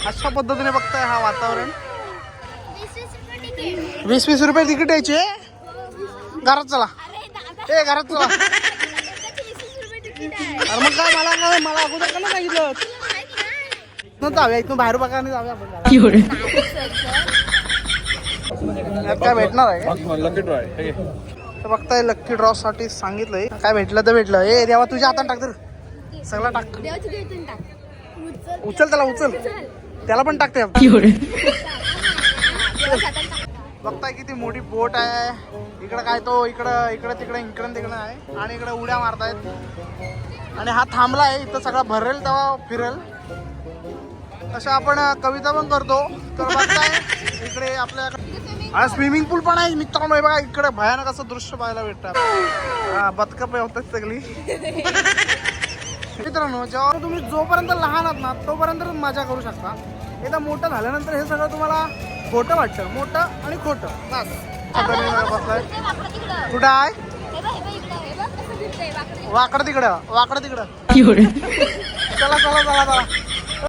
अशा पद्धतीने बघताय हा वातावरण. 20-20 रुपये तिकीट यायचे. घरात चला, ए घरात चला. अरे मग काय मला अगोदर का नाही सांगितलं. जाऊया इथून बाहेर बघा आणि जाऊया आपण. काय भेटणार आहे लकी ड्रॉ आहे. बघताय लकी ड्रॉ साठी सांगितलंय. काय भेटलं तर भेटलं. ए देवा तुझ्या हातात टाक तर सगळं टाक. उचल त्याला, उचल त्याला पण टाकते. बघताय किती मोठी बोट आहे. इकडं काय तो इकडं तिकडं आहे आणि इकडे उड्या मारतायत. आणि हा थांबला आहे इथं सगळा भरेल तेव्हा फिरेल. तसं आपण कविता पण करतो. तर बघताय इकडे आपल्या स्विमिंग पूल पण आहे मित्रांनो. हे बघा इकडे भयानक असं दृश्य पाहायला भेटतात. हा बदकं होतात सगळी. मित्रांनो जेव्हा तुम्ही जोपर्यंत लहान आहात ना तोपर्यंत मजा करू शकता. एकदा मोठं झाल्यानंतर हे सगळं तुम्हाला खोटं वाटतं. मोठं आणि खोटं बस. बसलाय कुठं आहे. वाकडं तिकडं चला चला चला चला.